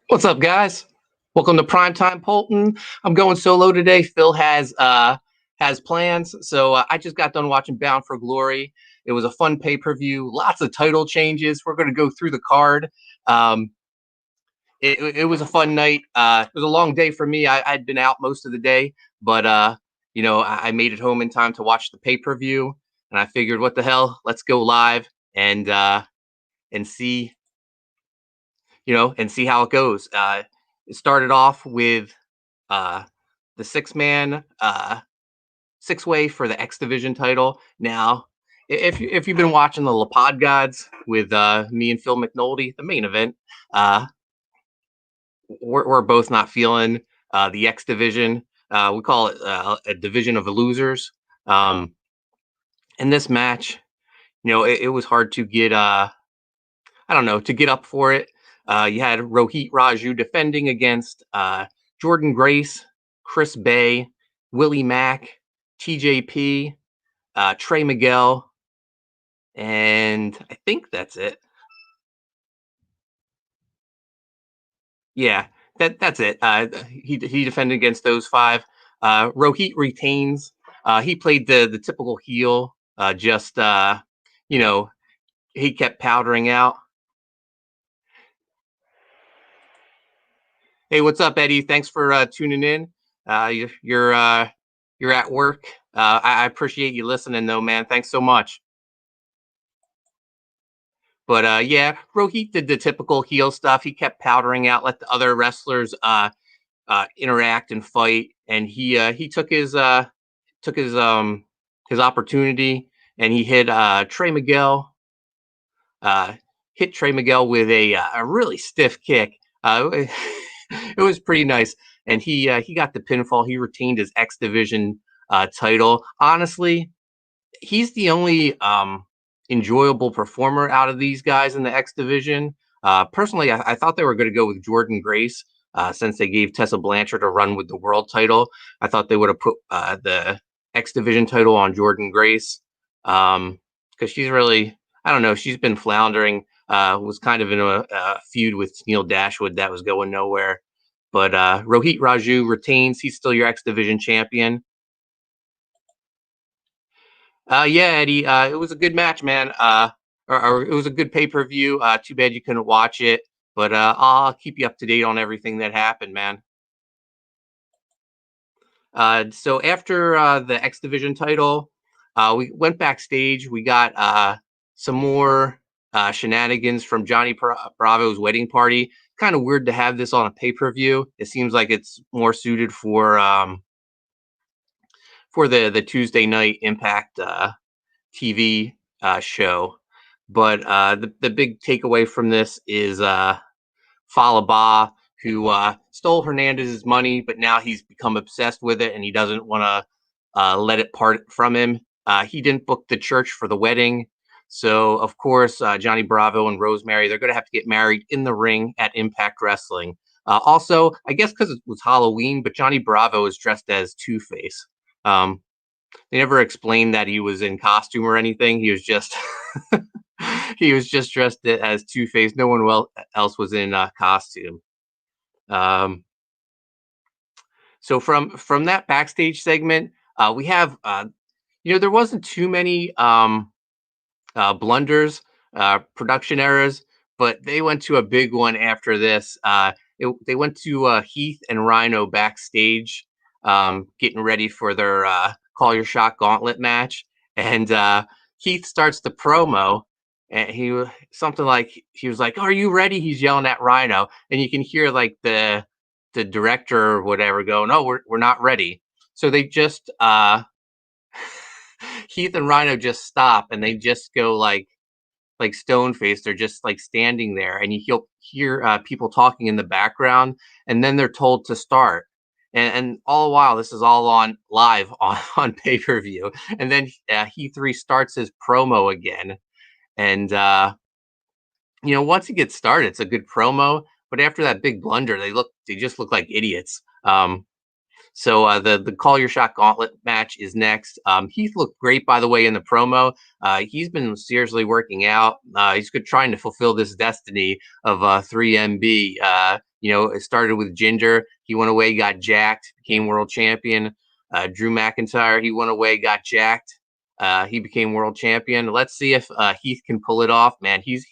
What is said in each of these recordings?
What's up, guys? Welcome to Primetime Poulton. I'm going solo today. Phil has plans, so I just got done watching Bound for Glory. It was a fun pay-per-view. Lots of title changes. We're going to go through the card. Um, it was a fun night. It was a long day for me. I'd been out most of the day, but I made it home in time to watch the pay-per-view, and I figured, what the hell? Let's go live and see and see how it goes. It started off with uh, the six-way for the X Division title. Now, if you've been watching the La Pod Gods with me and Phil McNulty, the main event, uh, we're both not feeling the X Division. We call it a division of losers. In this match, it was hard to get I don't know, to get up for it. You had Rohit Raju defending against Jordan Grace, Chris Bay, Willie Mack, TJP, Trey Miguel, and I think that's it. Yeah, that's it. He defended against those five. Rohit retains. He played the typical heel. Just you know, he kept powdering out. Hey, what's up, Eddie? Thanks for tuning in. You're at work. I appreciate you listening, though, man. Thanks so much. But yeah, Rohit did the typical heel stuff. He kept powdering out, let the other wrestlers interact and fight, and he took his opportunity, and he uh, hit Trey Miguel with a really stiff kick. It was pretty nice, and he got the pinfall. He retained his X Division title. Honestly, he's the only enjoyable performer out of these guys in the X Division. Personally, I thought they were going to go with Jordan Grace. Since they gave Tessa Blanchard a run with the world title, I thought they would have put the X Division title on Jordan Grace, because she's really, I don't know, she's been floundering. Was kind of in a feud with Neil Dashwood that was going nowhere. But Rohit Raju retains. He's still your X Division champion. Yeah, Eddie. It was a good match, man. Or it was a good pay-per-view. Too bad you couldn't watch it, but I'll keep you up to date on everything that happened, man. So after the X Division title, we went backstage. We got some more shenanigans from Johnny Bravo's wedding party. Kind of weird to have this on a pay-per-view. It seems like it's more suited for the Tuesday night Impact TV show. But the big takeaway from this is Falaba, who stole Hernandez's money, but now he's become obsessed with it and he doesn't want to let it part from him. He didn't book the church for the wedding. So, of course, Johnny Bravo and Rosemary, they're going to have to get married in the ring at Impact Wrestling. Also, I guess because it was Halloween, but Johnny Bravo is dressed as Two-Face. They never explained that he was in costume or anything. He was just he was just dressed as Two-Face. No one else was in costume. Um, so from that backstage segment, we have there wasn't too many blunders, production errors, but they went to a big one after this. They went to Heath and Rhino backstage, getting ready for their Call Your Shot Gauntlet match, and Heath starts the promo, and he was like, "Are you ready?" He's yelling at Rhino, and you can hear like the director or whatever go, "No, we're not ready." So they just Heath and Rhino just stop, and they just go like stone faced. They're just like standing there, and you'll hear people talking in the background, and then they're told to start. And all the while, this is all on live on pay per view. And then Heath restarts his promo again, and once he gets started, it's a good promo. But after that big blunder, they just look like idiots. So the Call Your Shot Gauntlet match is next. Heath looked great, by the way, in the promo. He's been seriously working out. He's good, trying to fulfill this destiny of 3MB. It started with Ginger. He went away, got jacked, became world champion. Drew McIntyre, he went away, got jacked. He became world champion. Let's see if Heath can pull it off. Man, he's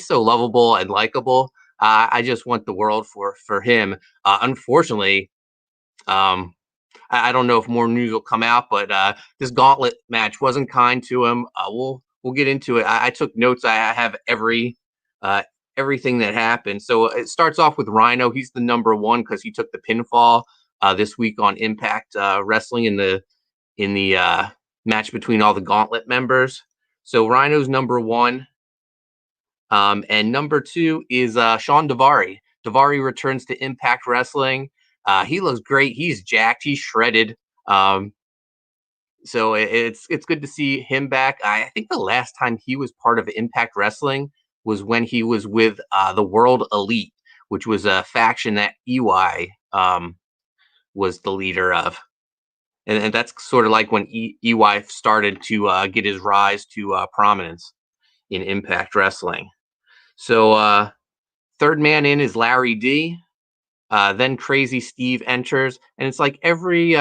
so lovable and likable. I just want the world for him. Unfortunately, I don't know if more news will come out, but this gauntlet match wasn't kind to him. We'll get into it. I took notes. I have everything that happened. So it starts off with Rhino. He's the number one because he took the pinfall this week on Impact Wrestling in the match between all the gauntlet members. So Rhino's number one. And number two is Sean Davari. Davari returns to Impact Wrestling. He looks great. He's jacked. He's shredded. So it's good to see him back. I think the last time he was part of Impact Wrestling was when he was with the World Elite, which was a faction that EY was the leader of. And that's sort of like when EY started to get his rise to prominence in Impact Wrestling. So third man in is Larry D. Then Crazy Steve enters, and it's like everyone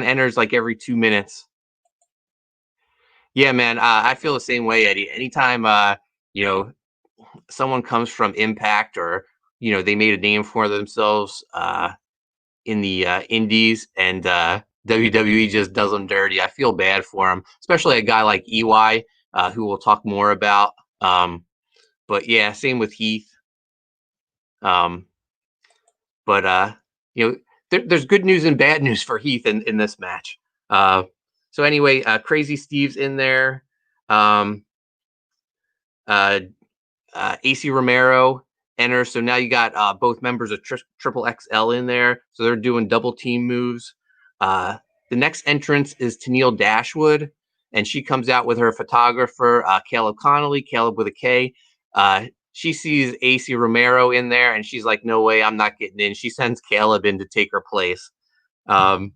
enters like every 2 minutes. Yeah, man, I feel the same way, Eddie. Anytime someone comes from Impact, or they made a name for themselves in the indies, and WWE just does them dirty, I feel bad for them, especially a guy like EY, who we'll talk more about. But yeah, same with Heath. But there's good news and bad news for Heath in this match. So anyway, Crazy Steve's in there. AC Romero enters. So now you got both members of Triple XL in there. So they're doing double team moves. The next entrance is Tennille Dashwood, and she comes out with her photographer, Caleb Connolly, Caleb with a K. She sees AC Romero in there, and she's like, no way, I'm not getting in. She sends Caleb in to take her place. Then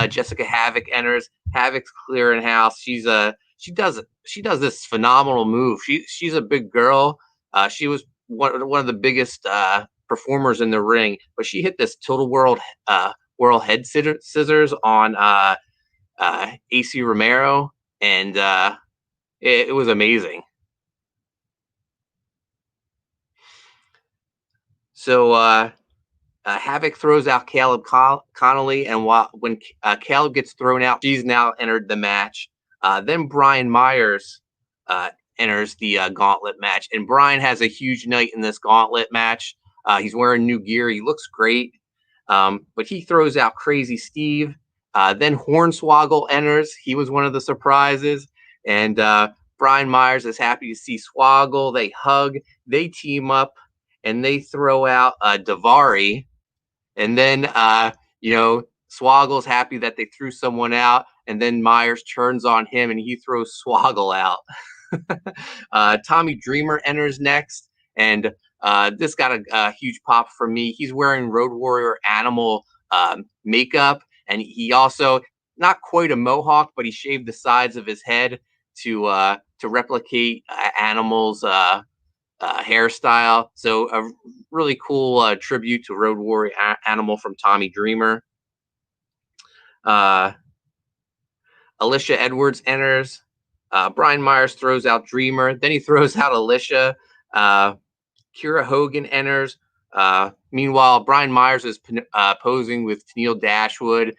Jessica Havoc enters. Havoc's clearing house. She does this phenomenal move. She's a big girl. She was one of the biggest performers in the ring, but she hit this total world head scissors on AC Romero, and it was amazing. So Havoc throws out Caleb Connolly, and when Caleb gets thrown out, she's now entered the match. Then Brian Myers enters the gauntlet match, and Brian has a huge night in this gauntlet match. He's wearing new gear. He looks great, but he throws out Crazy Steve. Then Hornswoggle enters. He was one of the surprises, and Brian Myers is happy to see Swoggle. They hug, they team up, and they throw out Davari. And then, Swoggle's happy that they threw someone out, and then Myers turns on him and he throws Swoggle out. Tommy Dreamer enters next, and this got a huge pop from me. He's wearing Road Warrior Animal makeup, and he also, not quite a mohawk, but he shaved the sides of his head to replicate Animal's hairstyle. So a really cool tribute to Road Warrior Animal from Tommy Dreamer. Alicia Edwards enters. Brian Myers throws out Dreamer. Then he throws out Alicia. Kira Hogan enters. Meanwhile, Brian Myers is posing with Tennille Dashwood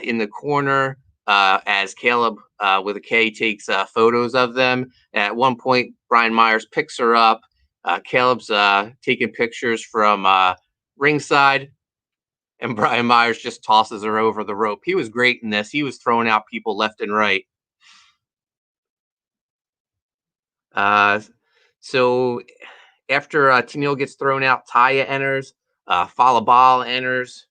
in the corner as Caleb with a K takes photos of them. At one point, Brian Myers picks her up. Caleb's taking pictures from ringside, and Brian Myers just tosses her over the rope. He was great in this. He was throwing out people left and right. So after Tennille gets thrown out, Taya enters. Falabala enters.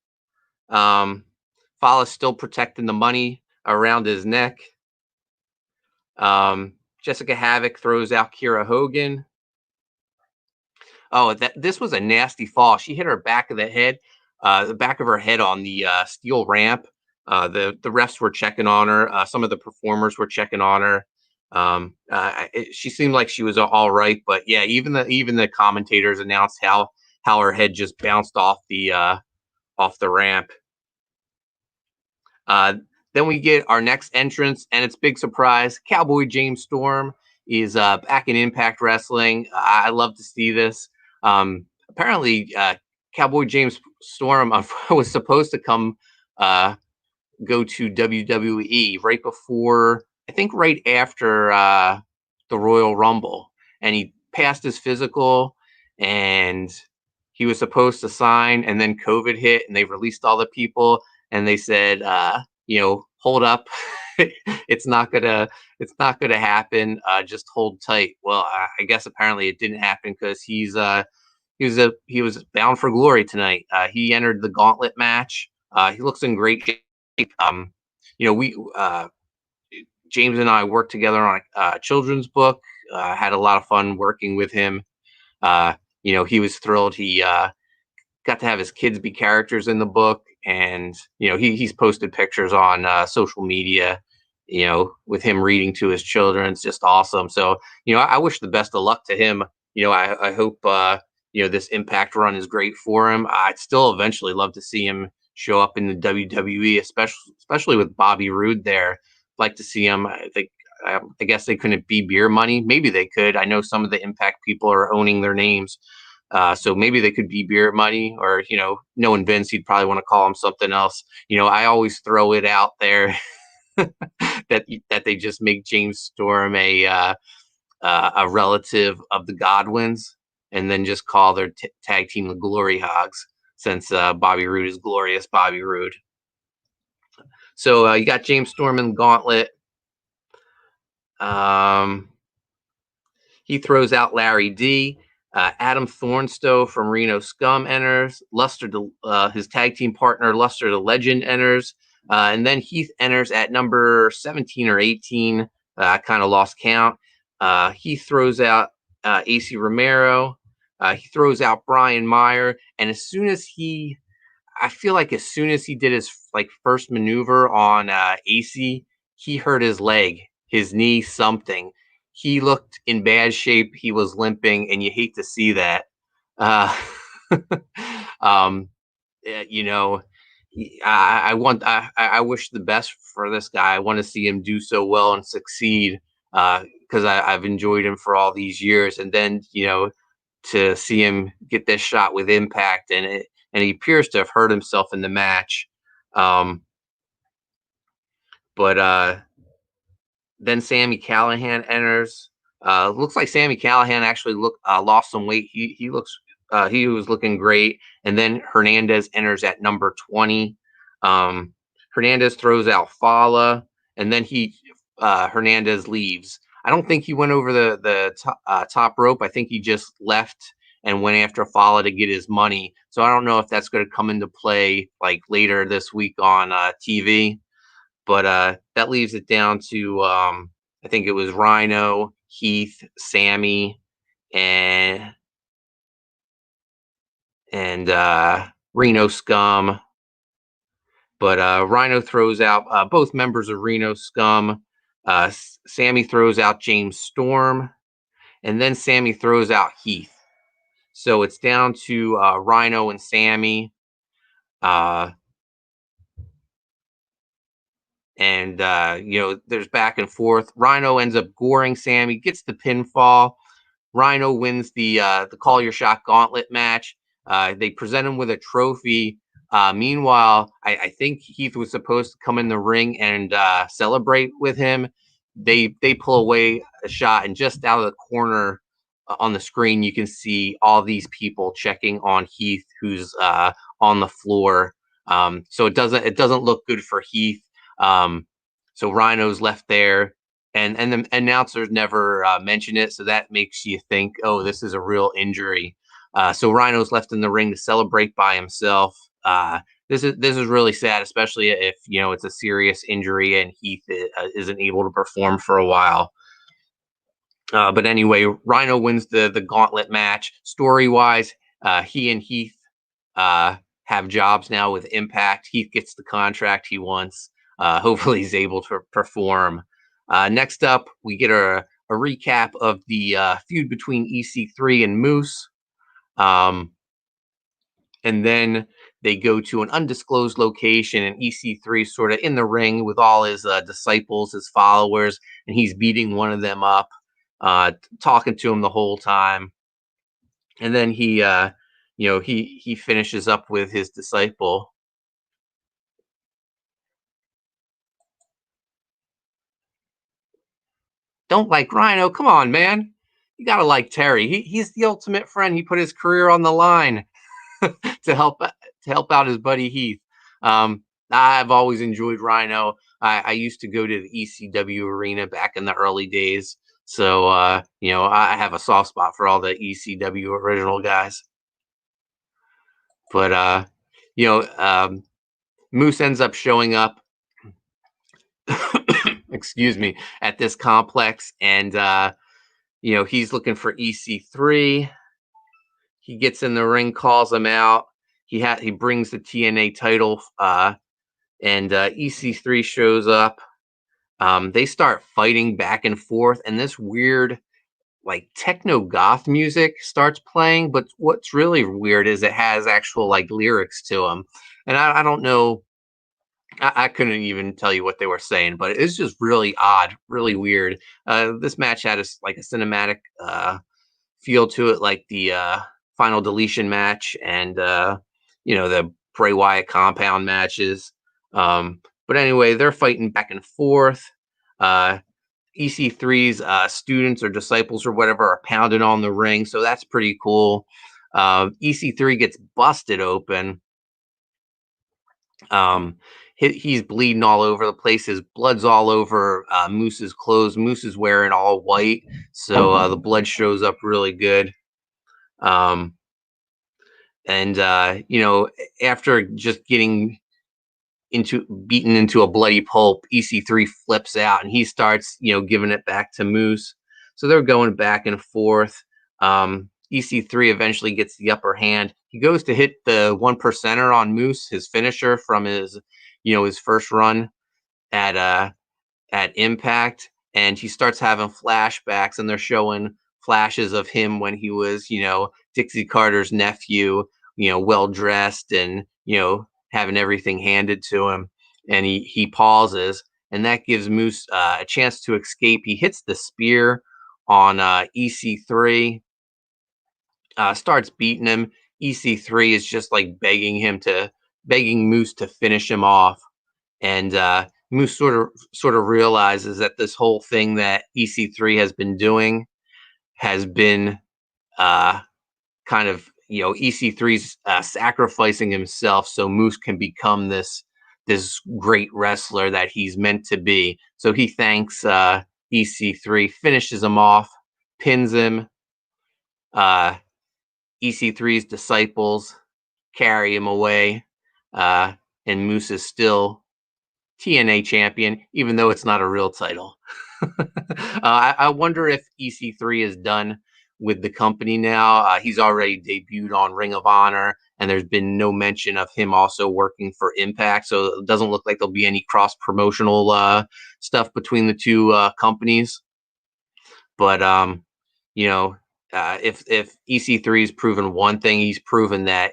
Fala's still protecting the money around his neck. Jessica Havoc throws out Kira Hogan. Oh, this was a nasty fall. She hit her back of the back of her head on the steel ramp. The refs were checking on her. Some of the performers were checking on her. She seemed like she was all right, but yeah, even the commentators announced how her head just bounced off the ramp. Then we get our next entrance, and it's big surprise. Cowboy James Storm is back in Impact Wrestling. I love to see this. Apparently, Cowboy James Storm was supposed to go to WWE right before, I think right after the Royal Rumble, and he passed his physical, and he was supposed to sign, and then COVID hit, and they released all the people, and they said, hold up, it's not gonna happen. Just hold tight. Well, I guess apparently it didn't happen because he was bound for glory tonight. He entered the gauntlet match. He looks in great shape. We James and I worked together on a children's book. Had a lot of fun working with him. He was thrilled. He got to have his kids be characters in the book, and he's posted pictures on social media. With him reading to his children, it's just awesome. So I wish the best of luck to him. I hope this Impact run is great for him. I'd still eventually love to see him show up in the WWE, especially with Bobby Roode there. Like to see him. I guess they couldn't be beer money. Maybe they could. I know some of the Impact people are owning their names. So maybe they could be beer money, or, knowing Vince, he'd probably want to call him something else. I always throw it out there that they just make James Storm a relative of the Godwins, and then just call their tag team the Glory Hogs, since Bobby Roode is Glorious Bobby Roode. So you got James Storm in the gauntlet. He throws out Larry D. Adam Thornstowe from Reno Scum enters. His tag team partner, Luster the Legend, enters. And then Heath enters at number 17 or 18. I kind of lost count. He throws out AC Romero. He throws out Brian Meyer. And I feel like as soon as he did his first maneuver on AC, he hurt his leg, his knee, something. He looked in bad shape. He was limping, and you hate to see that. I wish the best for this guy. I want to see him do so well and succeed, because I've enjoyed him for all these years. And then, to see him get this shot with Impact, and he appears to have hurt himself in the match. But then Sami Callihan enters. Looks like Sami Callihan actually lost some weight. He was looking great. And then Hernandez enters at number 20. Hernandez throws out Fala, and then Hernandez leaves. I don't think he went over the top rope. I think he just left and went after Fala to get his money. So I don't know if that's going to come into play later this week on TV. But that leaves it down to I think it was Rhino, Heath, Sammy, and Reno Scum. But Rhino throws out both members of Reno Scum. Sammy throws out James Storm, and then Sammy throws out Heath. So it's down to Rhino and Sammy. And there's back and forth. Rhino ends up goring Sammy, gets the pinfall. Rhino wins the Call Your Shot Gauntlet match. They present him with a trophy. Meanwhile, I think Heath was supposed to come in the ring and celebrate with him. They pull away a shot, and just out of the corner on the screen, you can see all these people checking on Heath, who's on the floor. So it doesn't look good for Heath. So Rhino's left there, and the announcers never mention it, so that makes you think, oh, this is a real injury. So Rhino's left in the ring to celebrate by himself. This is really sad, especially if it's a serious injury and Heath isn't able to perform for a while. But anyway, Rhino wins the gauntlet match. Story wise, he and Heath have jobs now with Impact. Heath gets the contract he wants. Hopefully, he's able to perform. Next up, we get a recap of the feud between EC3 and Moose. And then they go to an undisclosed location, and EC3 sort of in the ring with all his disciples, his followers, and he's beating one of them up, talking to him the whole time. And then he finishes up with his disciple. Don't like Rhino? Come on, man. You gotta like Terry. He's the ultimate friend. He put his career on the line to help out his buddy Heath. I've always enjoyed Rhino. I used to go to the ECW arena back in the early days, so I have a soft spot for all the ECW original guys. But Moose ends up showing up. Excuse me, at this complex, and he's looking for EC3. He gets in the ring, calls him out. He brings the TNA title, and EC3 shows up. They start fighting back and forth, and this weird, like, techno goth music starts playing. But what's really weird is it has actual, like, lyrics to them, and I don't know. I couldn't even tell you what they were saying, but it's just really odd, really weird. This match had a cinematic feel to it, like the Final Deletion match and the Bray Wyatt compound matches. But anyway, they're fighting back and forth. EC3's students or disciples or whatever are pounding on the ring, so that's pretty cool. EC3 gets busted open. He's bleeding all over the place. His blood's all over Moose's clothes. Moose is wearing all white, so the blood shows up really good. After just getting beaten into a bloody pulp, EC3 flips out and he starts, giving it back to Moose. So they're going back and forth. EC3 eventually gets the upper hand. He goes to hit the 1%er on Moose, his finisher from his first run at Impact, and he starts having flashbacks, and they're showing flashes of him when he was, Dixie Carter's nephew, well dressed and having everything handed to him, and he pauses, and that gives Moose a chance to escape. He hits the spear on EC3. Starts beating him. EC3 is just like begging Moose to finish him off, and Moose sort of realizes that this whole thing that EC3 has been doing has been kind of EC3's sacrificing himself so Moose can become this great wrestler that he's meant to be. So he thanks EC3, finishes him off, pins him. EC3's disciples carry him away, and Moose is still TNA champion, even though it's not a real title. I wonder if EC3 is done with the company now. He's already debuted on Ring of Honor, and there's been no mention of him also working for Impact, so it doesn't look like there'll be any cross-promotional stuff between the two companies. But if EC3 has proven one thing, he's proven that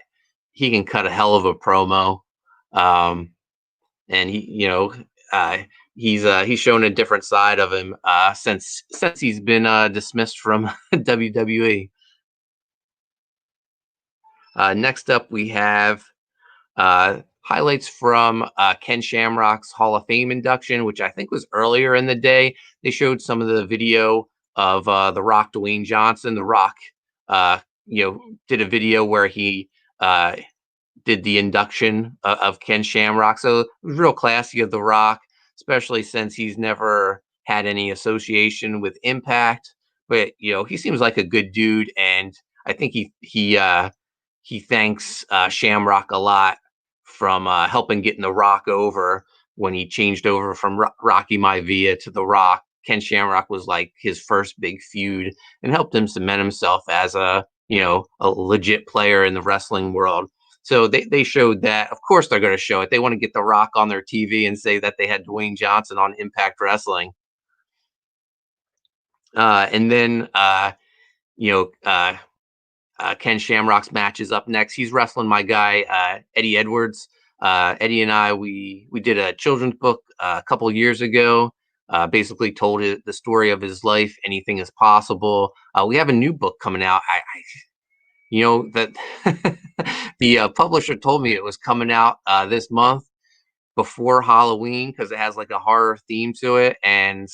he can cut a hell of a promo, and he's shown a different side of him since he's been dismissed from WWE. Next up, we have highlights from Ken Shamrock's Hall of Fame induction, which I think was earlier in the day. They showed some of the video of The Rock, Dwayne Johnson. The Rock, did a video where he did the induction of Ken Shamrock. So it was real classy of The Rock, especially since he's never had any association with Impact. But he seems like a good dude, and I think he thanks Shamrock a lot from helping getting The Rock over when he changed over from Rocky Maivia to The Rock. Ken Shamrock was like his first big feud and helped him cement himself as a legit player in the wrestling world. So they showed that. Of course, they're going to show it. They want to get The Rock on their TV and say that they had Dwayne Johnson on Impact Wrestling. And then, Ken Shamrock's match is up next. He's wrestling my guy, Eddie Edwards. Eddie and I, we did a children's book a couple of years ago. Basically told the story of his life. Anything is possible. We have a new book coming out. That the publisher told me it was coming out this month before Halloween because it has like a horror theme to it, and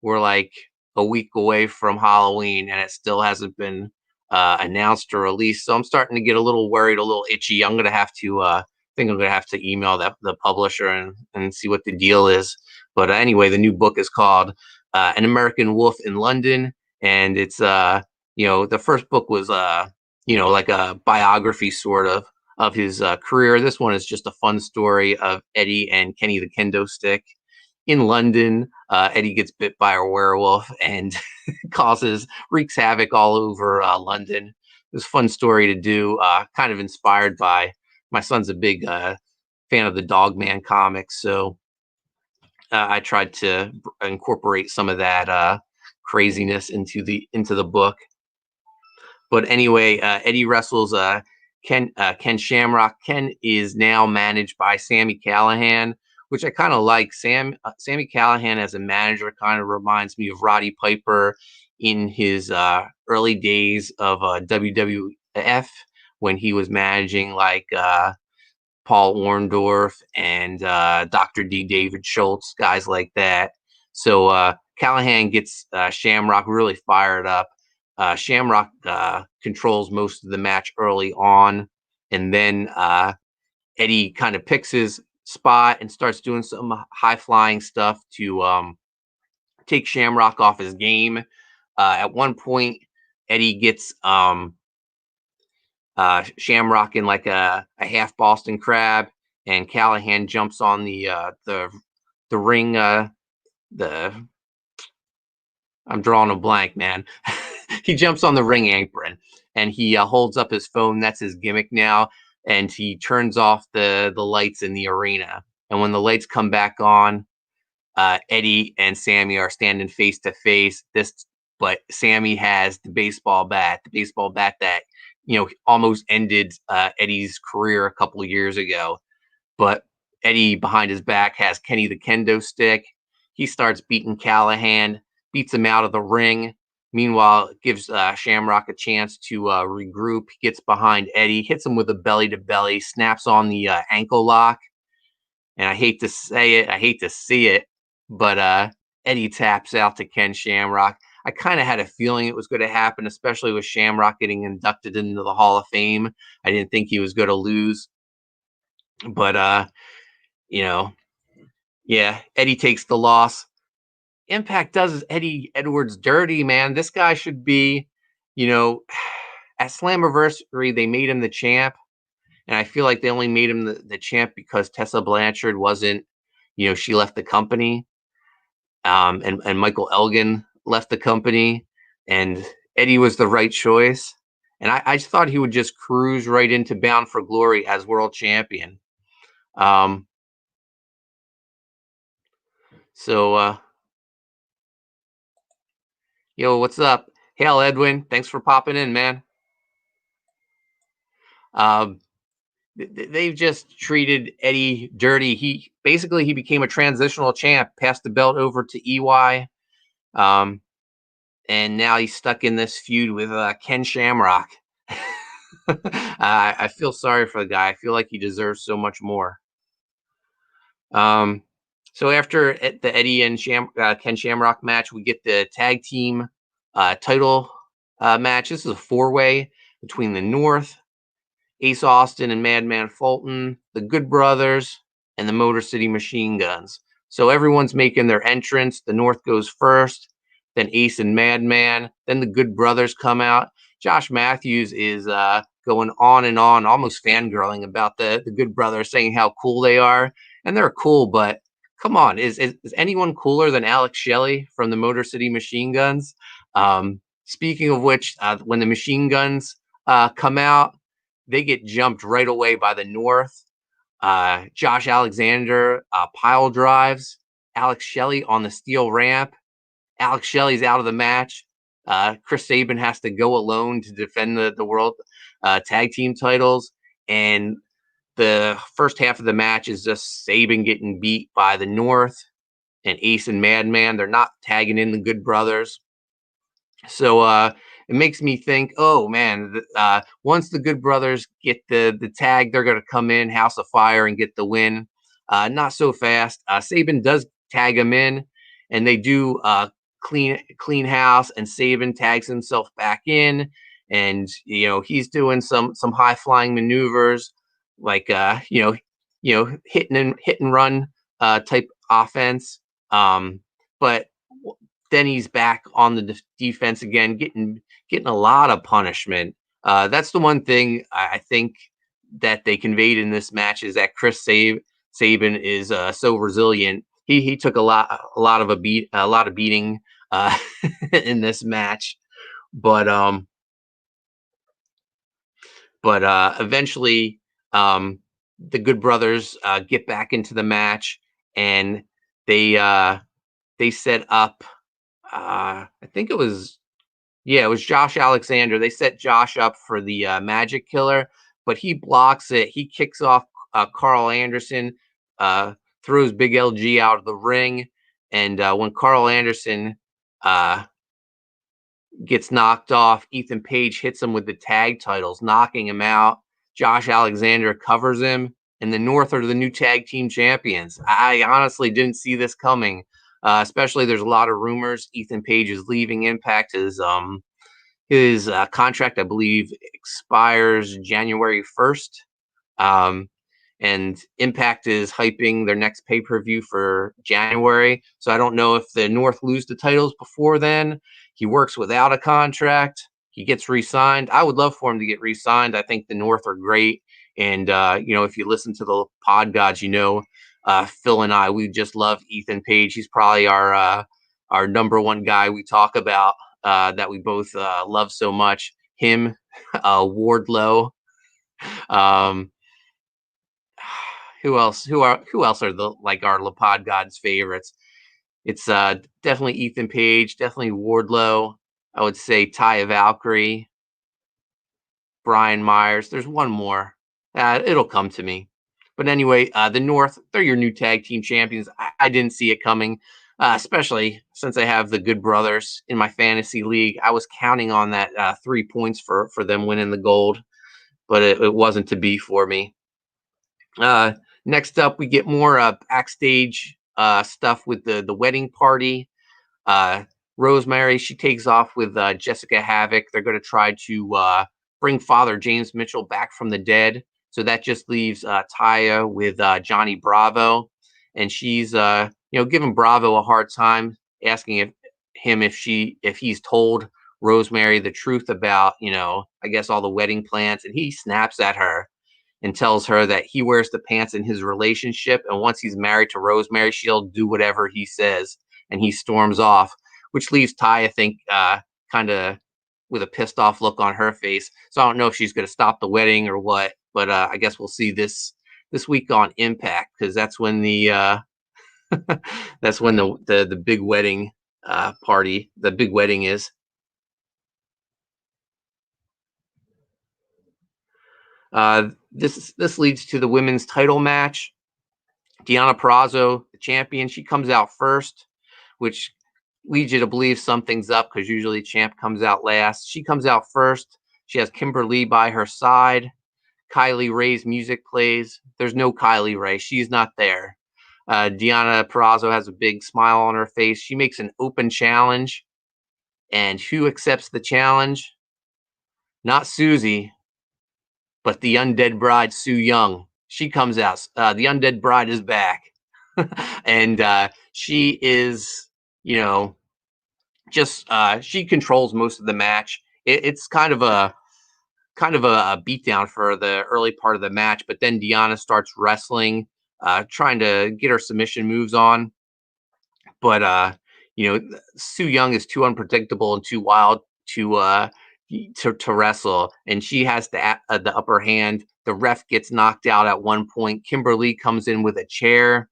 we're like a week away from Halloween, and it still hasn't been announced or released. So I'm starting to get a little worried, a little itchy. I'm gonna have to think I'm gonna have to email the publisher and see what the deal is. But anyway, the new book is called An American Wolf in London, and it's the first book was like a biography sort of his career. This one is just a fun story of Eddie and Kenny the Kendo Stick in London. Eddie gets bit by a werewolf and wreaks havoc all over London. It was a fun story to do, kind of inspired by my son's a big fan of the Dogman comics, so I tried to incorporate some of that craziness into the book. But anyway, Eddie wrestles Ken Shamrock. Ken is now managed by Sami Callihan, which I kind of like. Sami Callihan as a manager kind of reminds me of Roddy Piper in his early days of WWF when he was managing like Paul Orndorff and Dr. D. David Schultz, guys like that. So Callihan gets Shamrock really fired up. Shamrock controls most of the match early on, and then Eddie kind of picks his spot and starts doing some high flying stuff to take Shamrock off his game. At one point, Eddie gets Shamrock in like a half Boston Crab, and Callihan jumps on the ring. I'm drawing a blank, man. He jumps on the ring apron and he holds up his phone. That's his gimmick now. And he turns off the lights in the arena. And when the lights come back on, Eddie and Sami are standing face to face. But Sami has the baseball bat that almost ended Eddie's career a couple of years ago. But Eddie behind his back has Kenny the Kendo Stick. He starts beating Callihan, beats him out of the ring. Meanwhile, it gives Shamrock a chance to regroup. He gets behind Eddie, hits him with a belly-to-belly, snaps on the ankle lock. And I hate to say it, I hate to see it, but Eddie taps out to Ken Shamrock. I kind of had a feeling it was going to happen, especially with Shamrock getting inducted into the Hall of Fame. I didn't think he was going to lose. But, yeah, Eddie takes the loss. Impact does Eddie Edwards dirty, man. This guy should be, at Slammiversary, they made him the champ. And I feel like they only made him the champ because Tessa Blanchard wasn't, she left the company. And Michael Elgin left the company. And Eddie was the right choice. And I just thought he would just cruise right into Bound for Glory as world champion. Yo, what's up? Hail, Edwin. Thanks for popping in, man. They've just treated Eddie dirty. He became a transitional champ, passed the belt over to EY. And now he's stuck in this feud with Ken Shamrock. I feel sorry for the guy. I feel like he deserves so much more. So after the Eddie and Ken Shamrock match, we get the tag team title match. This is a 4-way between the North, Ace Austin and Madman Fulton, the Good Brothers, and the Motor City Machine Guns. So everyone's making their entrance. The North goes first, then Ace and Madman, then the Good Brothers come out. Josh Matthews is going on and on, almost fangirling about the Good Brothers, saying how cool they are. And they're cool, but come on, is anyone cooler than Alex Shelley from the Motor City Machine Guns? Speaking of which, when the Machine Guns come out, they get jumped right away by the North. Josh Alexander pile drives Alex Shelley on the steel ramp. Alex Shelley's out of the match. Chris Sabin has to go alone to defend the world tag team titles. And the first half of the match is just Sabin getting beat by the North and Ace and Madman. They're not tagging in the Good Brothers. So it makes me think, oh man, once the Good Brothers get the tag, they're going to come in House of Fire and get the win. Not so fast. Sabin does tag him in, and they do clean house, and Sabin tags himself back in, and he's doing some high flying maneuvers like hit and run type offense. But then he's back on the defense again, getting a lot of punishment. That's the one thing I think that they conveyed in this match is that Chris Sabin is so resilient. He took a lot of beating in this match, but eventually the Good Brothers get back into the match, and they set up. I think it was Josh Alexander. They set Josh up for the Magic Killer, but he blocks it. He kicks off Carl Anderson, throws Big LG out of the ring, and when Carl Anderson gets knocked off, Ethan Page hits him with the tag titles, knocking him out. Josh Alexander covers him, and the North are the new tag team champions. I honestly didn't see this coming. Especially, there's a lot of rumors Ethan Page is leaving Impact. His contract, I believe, expires January 1st. And Impact is hyping their next pay-per-view for January. So I don't know if the North lose the titles before then. He works without a contract. He gets re-signed. I would love for him to get re-signed. I think the North are great. And, if you listen to the Pod Gods, Phil and I, we just love Ethan Page. He's probably our number one guy we talk about that we both love so much. Him, Wardlow. Who else? Who else are the our Pod Gods favorites? It's definitely Ethan Page, definitely Wardlow. I would say Taya Valkyrie, Brian Myers. There's one more. It'll come to me. But anyway, the North, they're your new tag team champions. I didn't see it coming, especially since I have the Good Brothers in my fantasy league. I was counting on that 3 points for them winning the gold, but it wasn't to be for me. Next up, we get more backstage stuff with the wedding party. Rosemary, she takes off with Jessica Havoc. They're going to try to bring Father James Mitchell back from the dead. So that just leaves Taya with Johnny Bravo, and she's giving Bravo a hard time, asking if he's told Rosemary the truth about I guess all the wedding plans, and he snaps at her and tells her that he wears the pants in his relationship, and once he's married to Rosemary, she'll do whatever he says, and he storms off, which leaves Ty, I think, kind of with a pissed off look on her face. So I don't know if she's going to stop the wedding or what, but I guess we'll see this week on Impact, because that's when the the big wedding party, the big wedding is. This leads to the women's title match. Deonna Purrazzo, the champion, she comes out first, which leads you to believe something's up, because usually champ comes out last. She comes out first. She has Kimberly by her side. Kylie Ray's music plays. There's no Kylie Ray. She's not there. Deonna Purrazzo has a big smile on her face. She makes an open challenge. And who accepts the challenge? Not Susie, but the undead bride, Sue Young. She comes out. The undead bride is back. And she is, just she controls most of the match. It's kind of a beatdown for the early part of the match, but then Deonna starts wrestling. trying to get her submission moves on. But Su Yung is too unpredictable and too wild to wrestle, and she has the upper hand. The ref gets knocked out at one point. Kimberly comes in with a chair.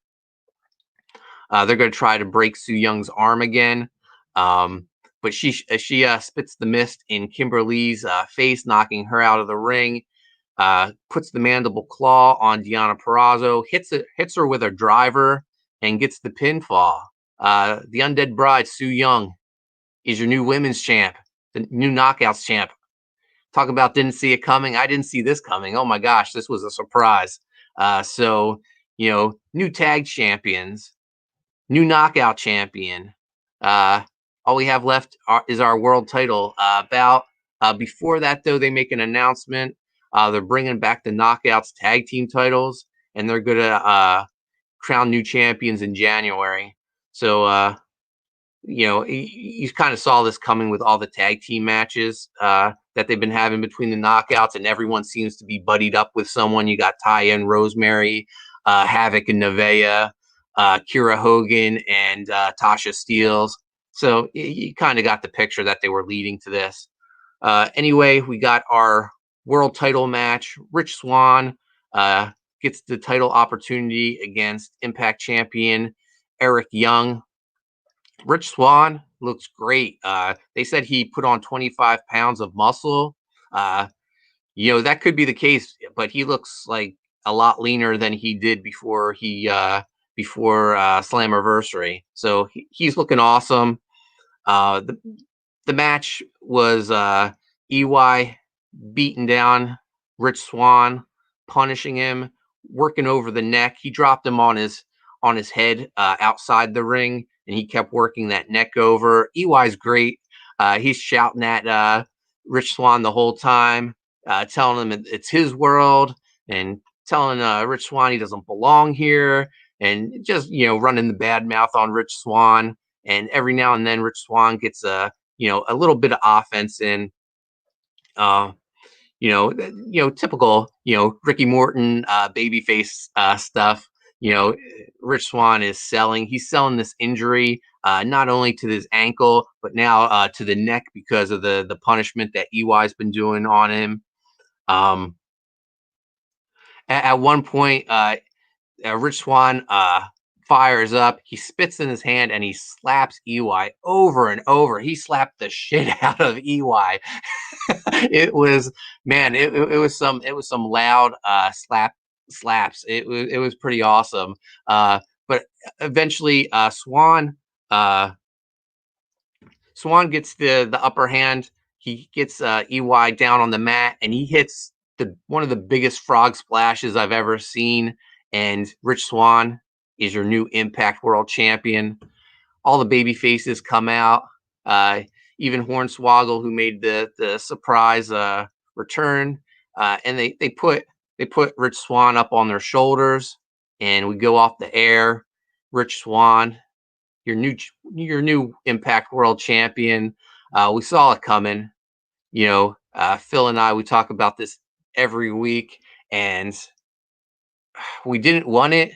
They're going to try to break Su Young's arm again, but she spits the mist in Kimberly's face, knocking her out of the ring. Puts the mandible claw on Deonna Purrazzo, hits her with a driver, and gets the pinfall. The Undead Bride, Su Yung, is your new women's champ, the new Knockouts champ. Talk about didn't see it coming. I didn't see this coming. Oh my gosh, this was a surprise. New tag champions, new knockout champion. All we have left is our world title bout. Before that, though, they make an announcement. They're bringing back the Knockouts tag team titles, and they're going to crown new champions in January. So, you kind of saw this coming with all the tag team matches that they've been having between the Knockouts, and everyone seems to be buddied up with someone. You got Taya and Rosemary, Havoc and Nevaeh, Kira Hogan and Tasha Steelz. So you kind of got the picture that they were leading to this. Anyway, we got our world title match. Rich Swann gets the title opportunity against Impact champion Eric Young. Rich Swann looks great. They said he put on 25 pounds of muscle. That could be the case, but he looks like a lot leaner than he did before Slammiversary. So he's looking awesome. The match was EY beating down Rich Swann, punishing him, working over the neck. He dropped him on his head outside the ring, and he kept working that neck over. EY's great. He's shouting at Rich Swann the whole time, telling him it's his world, and telling Rich Swann he doesn't belong here, and just running the bad mouth on Rich Swann. And every now and then, Rich Swann gets a little bit of offense in. Typical Ricky Morton babyface stuff. Rich Swann is selling. He's selling this injury not only to his ankle, but now to the neck because of the punishment that EY's been doing on him. At one point, Rich Swann fires up. He spits in his hand and he slaps EY over and over. He slapped the shit out of EY. It was some loud slaps. It was pretty awesome. But eventually, Swann gets the upper hand. He gets EY down on the mat, and he hits one of the biggest frog splashes I've ever seen. And Rich Swann is your new Impact World Champion. All the baby faces come out. Even Hornswoggle, who made the surprise return, and they put Rich Swann up on their shoulders, and we go off the air. Rich Swann, your new Impact World Champion. We saw it coming. Phil and I, we talk about this every week, and we didn't want it,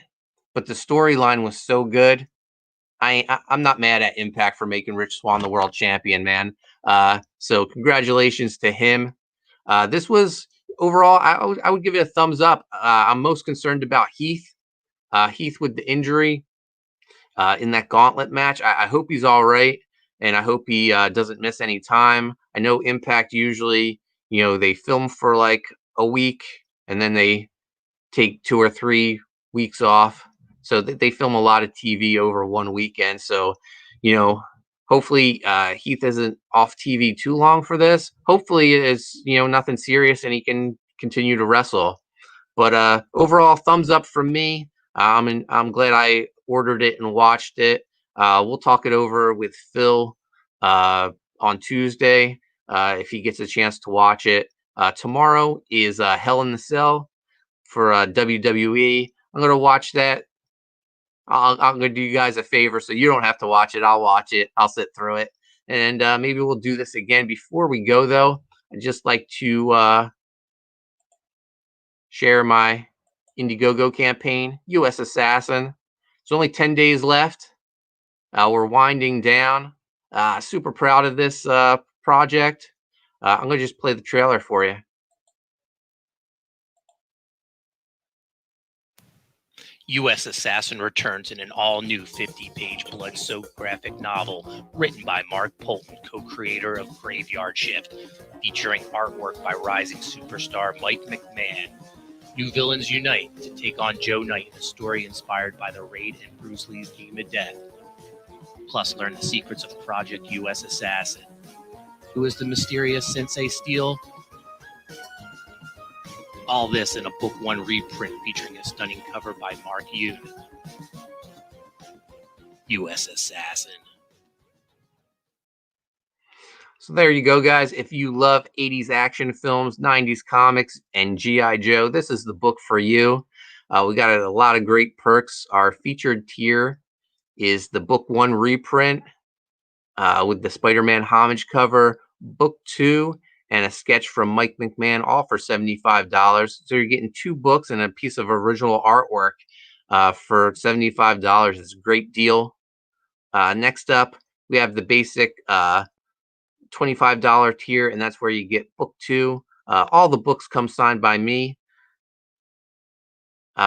but the storyline was so good. I'm not mad at Impact for making Rich Swann the world champion, man. So congratulations to him. This was overall, I would give it a thumbs up. I'm most concerned about Heath. Heath with the injury in that gauntlet match. I hope he's all right, and I hope he doesn't miss any time. I know Impact usually, they film for like a week, and then they take 2 or 3 weeks off. So they film a lot of TV over one weekend. So, hopefully Heath isn't off TV too long for this. Hopefully it's, nothing serious and he can continue to wrestle. But overall, thumbs up from me. I'm glad I ordered it and watched it. We'll talk it over with Phil on Tuesday if he gets a chance to watch it. Tomorrow is Hell in the Cell for WWE. I'm going to watch that. I'm going to do you guys a favor, so you don't have to watch it. I'll watch it. I'll sit through it. And maybe we'll do this again. Before we go, though, I'd just like to share my Indiegogo campaign, U.S. Assassin. There's only 10 days left. We're winding down. Super proud of this project. I'm going to just play the trailer for you. U.S. Assassin returns in an all-new 50-page blood-soaked graphic novel written by Mark Poulton, co-creator of Graveyard Shift, featuring artwork by rising superstar Mike McMahon. New villains unite to take on Joe Knight, a story inspired by the Raid and Bruce Lee's Game of Death. Plus, learn the secrets of Project U.S. Assassin. Who is the mysterious Sensei Steel? All this in a Book 1 reprint featuring a stunning cover by Mark Yoon. U.S. Assassin. So there you go, guys. If you love 80s action films, 90s comics, and G.I. Joe, this is the book for you. We got a lot of great perks. Our featured tier is the Book 1 reprint with the Spider-Man homage cover, Book 2, and a sketch from Mike McMahon, all for $75. So you're getting 2 books and a piece of original artwork for $75. It's a great deal. Next up, we have the basic $25 tier, and that's where you get Book 2. All the books come signed by me.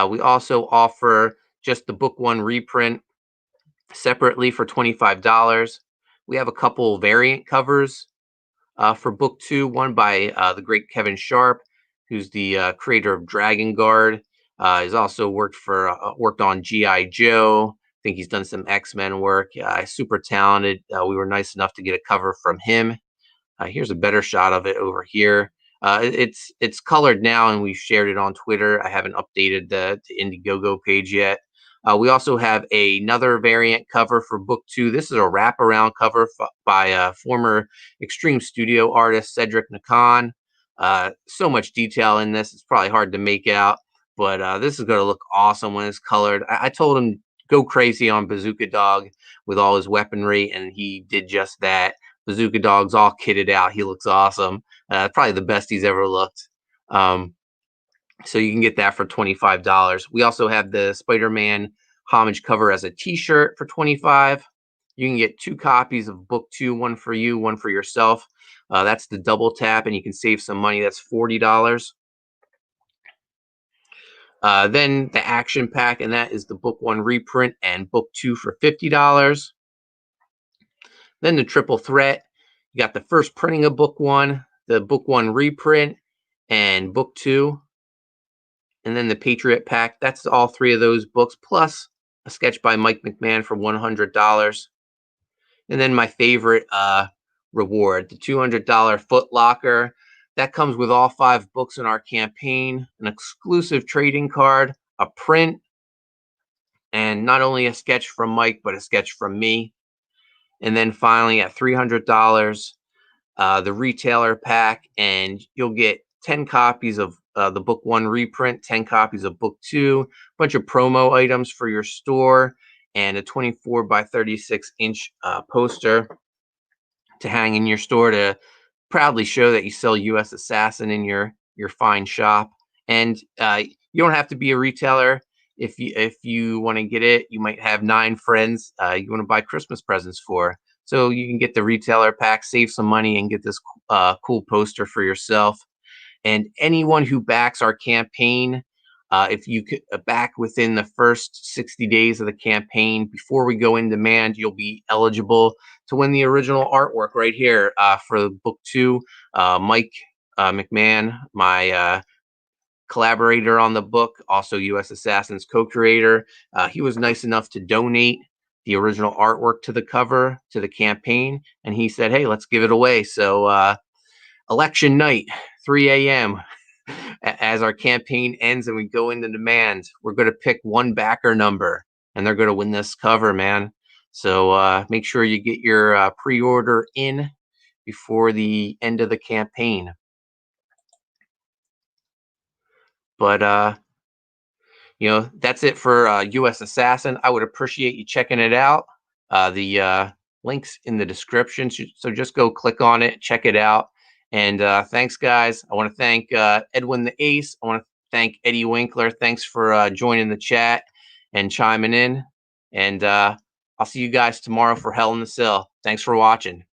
We also offer just the Book 1 reprint separately for $25. We have a couple variant covers for Book 2, one by the great Kevin Sharp, who's the creator of Dragon Guard. He's also worked on G.I. Joe. I think he's done some X-Men work. Super talented. We were nice enough to get a cover from him. Here's a better shot of it over here. It's colored now, and we've shared it on Twitter. I haven't updated the Indiegogo page yet. We also have another variant cover for Book 2. This is a wraparound cover by former Extreme Studio artist Cedric Nacon. So much detail in this, it's probably hard to make out, but this is going to look awesome when it's colored. I told him go crazy on Bazooka Dog with all his weaponry, and he did just that. Bazooka Dog's all kitted out. He looks awesome. Probably the best he's ever looked. So you can get that for $25. We also have the Spider-Man homage cover as a t-shirt for $25. You can get 2 copies of Book 2, one for you, one for yourself. That's the double tap, and you can save some money. That's $40. Then the action pack, and that is the Book 1 reprint and Book 2 for $50. Then the triple threat. You got the first printing of Book 1, the Book 1 reprint, and Book 2. And then the Patriot Pack. That's all 3 of those books, plus a sketch by Mike McMahon for $100. And then my favorite reward, the $200 Foot Locker. That comes with all 5 books in our campaign, an exclusive trading card, a print, and not only a sketch from Mike, but a sketch from me. And then finally at $300, the retailer pack, and you'll get 10 copies of the Book 1 reprint, 10 copies of Book 2, a bunch of promo items for your store, and a 24 by 36 inch poster to hang in your store to proudly show that you sell U.S. Assassin in your fine shop. And you don't have to be a retailer. If you want to get it, you might have 9 friends you want to buy Christmas presents for. So you can get the retailer pack, save some money, and get this cool poster for yourself. And anyone who backs our campaign, if you could back within the first 60 days of the campaign, before we go in demand, you'll be eligible to win the original artwork right here for Book 2. Mike McMahon, my collaborator on the book, also U.S. Assassin's co-creator. He was nice enough to donate the original artwork to the cover to the campaign, and he said, hey, let's give it away. So election night, 3 a.m. as our campaign ends and we go into demand, we're going to pick one backer number, and they're going to win this cover, man. So make sure you get your pre-order in before the end of the campaign. But that's it for U.S. Assassin. I would appreciate you checking it out. The link's in the description, so just go click on it, check it out. And thanks, guys. I want to thank Edwin the Ace. I want to thank Eddie Winkler. Thanks for joining the chat and chiming in. And I'll see you guys tomorrow for Hell in the Cell. Thanks for watching.